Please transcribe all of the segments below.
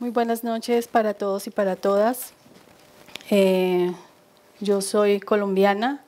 Muy buenas noches para todos y para todas. Yo soy colombiana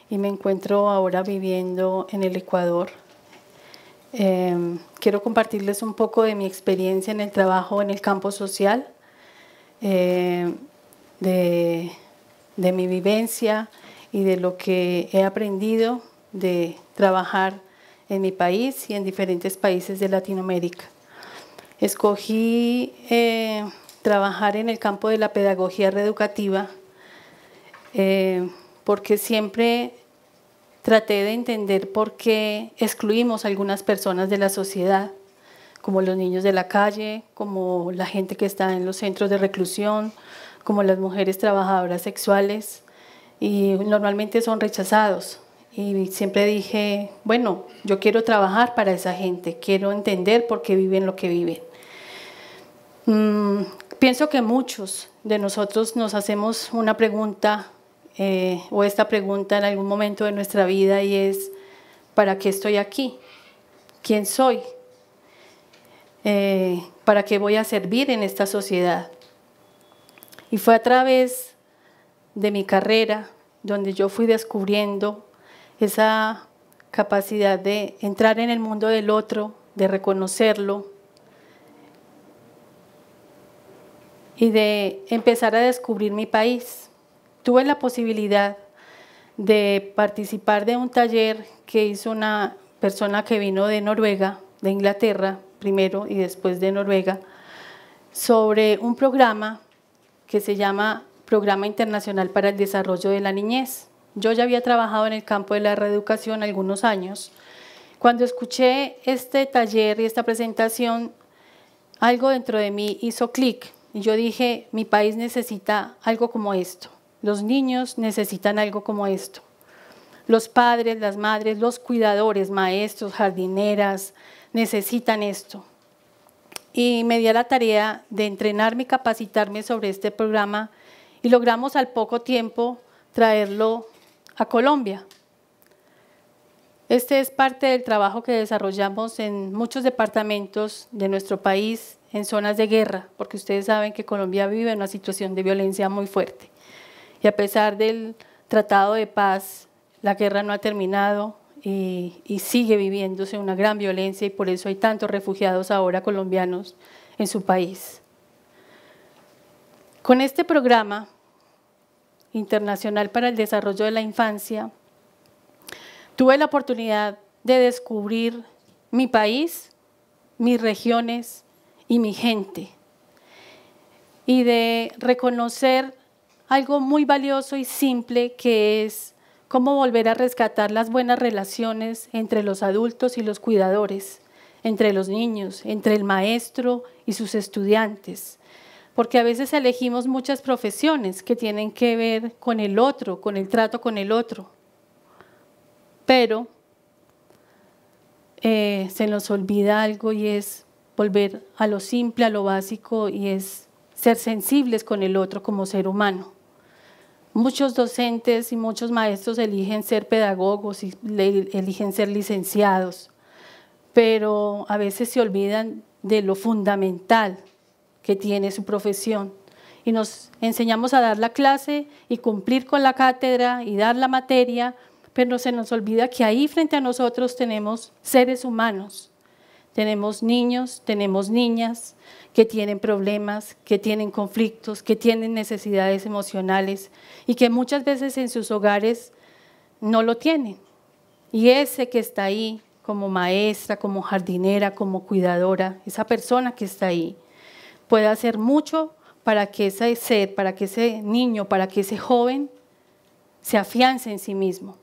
y me encuentro ahora viviendo en el Ecuador. Quiero compartirles un poco de mi experiencia en el trabajo en el campo social, de mi vivencia y de lo que he aprendido de trabajar en mi país y en diferentes países de Latinoamérica. Escogí trabajar en el campo de la pedagogía reeducativa porque siempre traté de entender por qué excluimos a algunas personas de la sociedad, como los niños de la calle, como la gente que está en los centros de reclusión, como las mujeres trabajadoras sexuales, y normalmente son rechazados. Y siempre dije, bueno, yo quiero trabajar para esa gente, quiero entender por qué viven lo que viven. Pienso que muchos de nosotros nos hacemos una pregunta o esta pregunta en algún momento de nuestra vida, y es: ¿para qué estoy aquí? ¿Quién soy? ¿Para qué voy a servir en esta sociedad? Y fue a través de mi carrera donde yo fui descubriendo esa capacidad de entrar en el mundo del otro, de reconocerlo y de empezar a descubrir mi país. Tuve la posibilidad de participar de un taller que hizo una persona que vino de Noruega, de Inglaterra primero y después de Noruega, sobre un programa que se llama Programa Internacional para el Desarrollo de la Niñez. Yo ya había trabajado en el campo de la reeducación algunos años. Cuando escuché este taller y esta presentación, algo dentro de mí hizo clic y yo dije: mi país necesita algo como esto, los niños necesitan algo como esto, los padres, las madres, los cuidadores, maestros, jardineras, necesitan esto. Y me di a la tarea de entrenarme y capacitarme sobre este programa y logramos al poco tiempo traerlo a Colombia. Este es parte del trabajo que desarrollamos en muchos departamentos de nuestro país, en zonas de guerra, porque ustedes saben que Colombia vive en una situación de violencia muy fuerte. Y a pesar del tratado de paz, la guerra no ha terminado y sigue viviéndose una gran violencia, y por eso hay tantos refugiados ahora colombianos en su país. Con este programa internacional para el desarrollo de la infancia, tuve la oportunidad de descubrir mi país, mis regiones y mi gente, y de reconocer algo muy valioso y simple, que es cómo volver a rescatar las buenas relaciones entre los adultos y los cuidadores, entre los niños, entre el maestro y sus estudiantes, porque a veces elegimos muchas profesiones que tienen que ver con el otro, con el trato con el otro, pero se nos olvida algo, y es volver a lo simple, a lo básico, y es ser sensibles con el otro como ser humano. Muchos docentes y muchos maestros eligen ser pedagogos y eligen ser licenciados, pero a veces se olvidan de lo fundamental que tiene su profesión, y nos enseñamos a dar la clase y cumplir con la cátedra y dar la materia, pero se nos olvida que ahí frente a nosotros tenemos seres humanos, tenemos niños, tenemos niñas que tienen problemas, que tienen conflictos, que tienen necesidades emocionales y que muchas veces en sus hogares no lo tienen. Y ese que está ahí como maestra, como jardinera, como cuidadora, esa persona que está ahí, puede hacer mucho para que ese ser, para que ese niño, para que ese joven se afiance en sí mismo.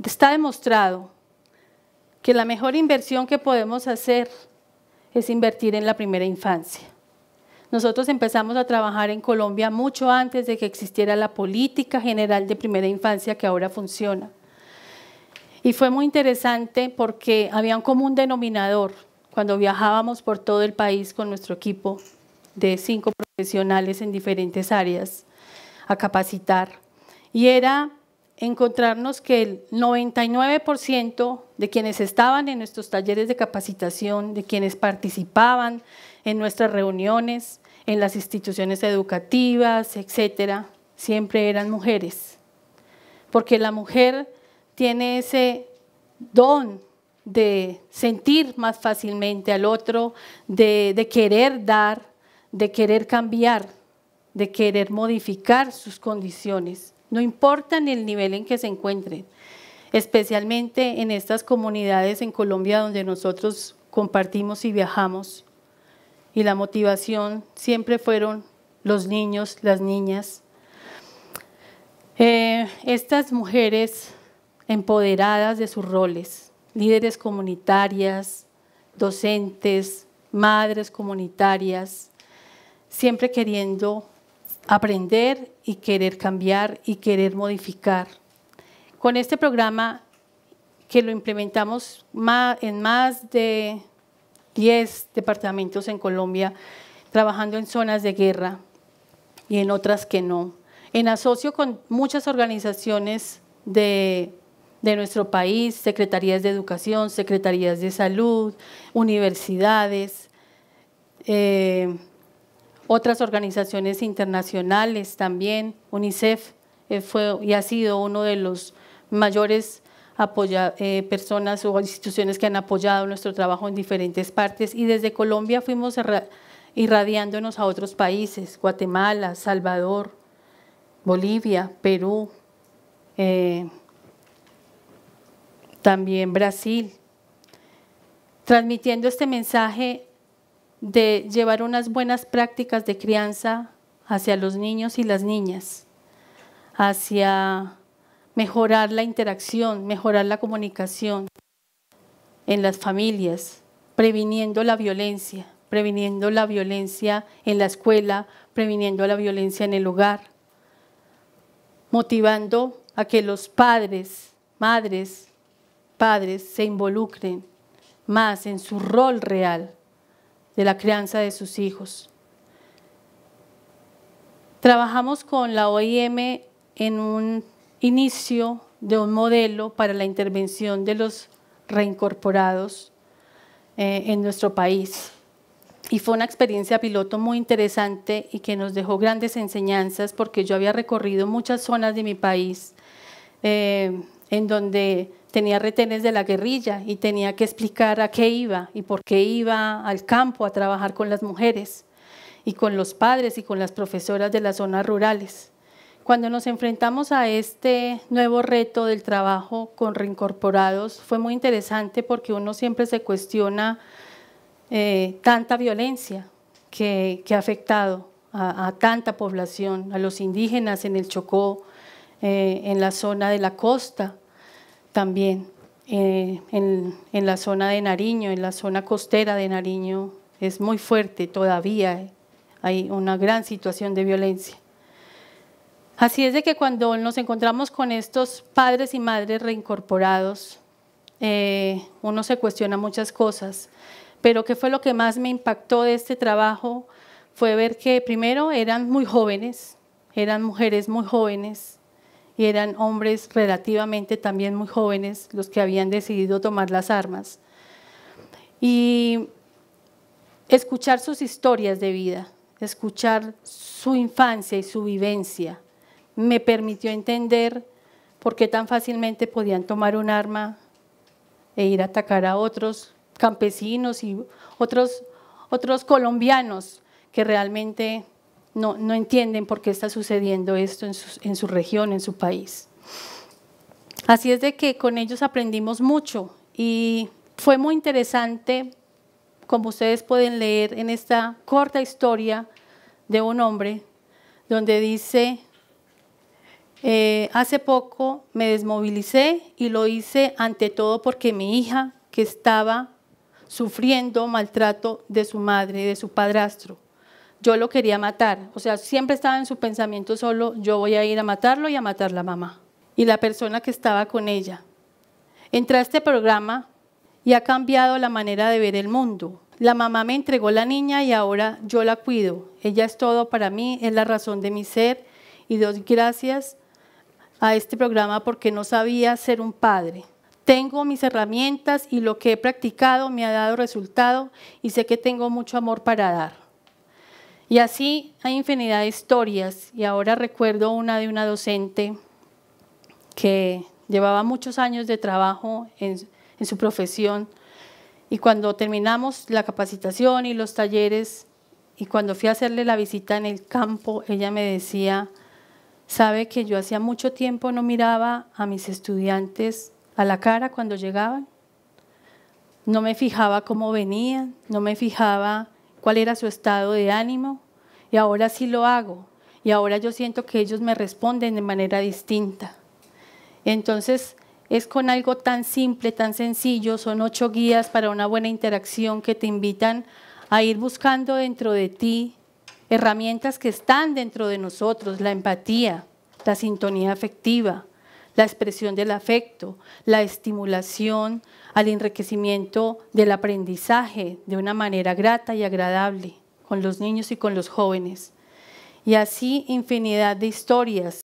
Está demostrado que la mejor inversión que podemos hacer es invertir en la primera infancia. Nosotros empezamos a trabajar en Colombia mucho antes de que existiera la política general de primera infancia que ahora funciona. Y fue muy interesante porque había un común denominador cuando viajábamos por todo el país con nuestro equipo de 5 profesionales en diferentes áreas a capacitar. Y era encontrarnos que el 99% de quienes estaban en nuestros talleres de capacitación, de quienes participaban en nuestras reuniones, en las instituciones educativas, etcétera, siempre eran mujeres. Porque la mujer tiene ese don de sentir más fácilmente al otro, de querer dar, de querer cambiar, de querer modificar sus condiciones, no importa en el nivel en que se encuentren, especialmente en estas comunidades en Colombia donde nosotros compartimos y viajamos. Y la motivación siempre fueron los niños, las niñas. Estas mujeres empoderadas de sus roles, líderes comunitarias, docentes, madres comunitarias, siempre queriendo aprender y querer cambiar y querer modificar. Con este programa que lo implementamos en más de 10 departamentos en Colombia, trabajando en zonas de guerra y en otras que no, en asocio con muchas organizaciones de nuestro país, secretarías de educación, secretarías de salud, universidades, otras organizaciones internacionales también. UNICEF fue y ha sido uno de los mayores personas o instituciones que han apoyado nuestro trabajo en diferentes partes, y desde Colombia fuimos irradiándonos a otros países: Guatemala, Salvador, Bolivia, Perú, también Brasil, transmitiendo este mensaje de llevar unas buenas prácticas de crianza hacia los niños y las niñas, hacia mejorar la interacción, mejorar la comunicación en las familias, previniendo la violencia en la escuela, previniendo la violencia en el hogar, motivando a que los padres, madres, padres se involucren más en su rol real de la crianza de sus hijos. Trabajamos con la OIM en un inicio de un modelo para la intervención de los reincorporados en nuestro país. Y fue una experiencia piloto muy interesante y que nos dejó grandes enseñanzas, porque yo había recorrido muchas zonas de mi país en donde tenía retenes de la guerrilla y tenía que explicar a qué iba y por qué iba al campo a trabajar con las mujeres y con los padres y con las profesoras de las zonas rurales. Cuando nos enfrentamos a este nuevo reto del trabajo con reincorporados, fue muy interesante, porque uno siempre se cuestiona tanta violencia que ha afectado a tanta población, a los indígenas en el Chocó, en la zona de la costa, también en la zona de Nariño, en la zona costera de Nariño, es muy fuerte todavía, hay una gran situación de violencia. Así es de que cuando nos encontramos con estos padres y madres reincorporados, uno se cuestiona muchas cosas, pero ¿qué fue lo que más me impactó de este trabajo? Fue ver que primero eran muy jóvenes, eran mujeres muy jóvenes, y eran hombres relativamente también muy jóvenes los que habían decidido tomar las armas. Y escuchar sus historias de vida, escuchar su infancia y su vivencia, me permitió entender por qué tan fácilmente podían tomar un arma e ir a atacar a otros campesinos y otros colombianos que realmente no entienden por qué está sucediendo esto en su región, en su país. Así es de que con ellos aprendimos mucho y fue muy interesante, como ustedes pueden leer en esta corta historia de un hombre, donde dice: hace poco me desmovilicé y lo hice ante todo porque mi hija, que estaba sufriendo maltrato de su madre y de su padrastro, yo lo quería matar. O sea, siempre estaba en su pensamiento solo: yo voy a ir a matarlo y a matar a la mamá y la persona que estaba con ella. Entré a este programa y ha cambiado la manera de ver el mundo. La mamá me entregó la niña y ahora yo la cuido. Ella es todo para mí, es la razón de mi ser, y doy gracias a este programa porque no sabía ser un padre. Tengo mis herramientas y lo que he practicado me ha dado resultado y sé que tengo mucho amor para dar. Y así hay infinidad de historias y ahora recuerdo una de una docente que llevaba muchos años de trabajo en su profesión y cuando terminamos la capacitación y los talleres y cuando fui a hacerle la visita en el campo, ella me decía, ¿sabe que yo hacía mucho tiempo no miraba a mis estudiantes a la cara cuando llegaban? No me fijaba cómo venían, no me fijaba cuál era su estado de ánimo y ahora sí lo hago y ahora yo siento que ellos me responden de manera distinta. Entonces es con algo tan simple, tan sencillo, son 8 guías para una buena interacción que te invitan a ir buscando dentro de ti herramientas que están dentro de nosotros, la empatía, la sintonía afectiva, la expresión del afecto, la estimulación al enriquecimiento del aprendizaje de una manera grata y agradable con los niños y con los jóvenes. Y así infinidad de historias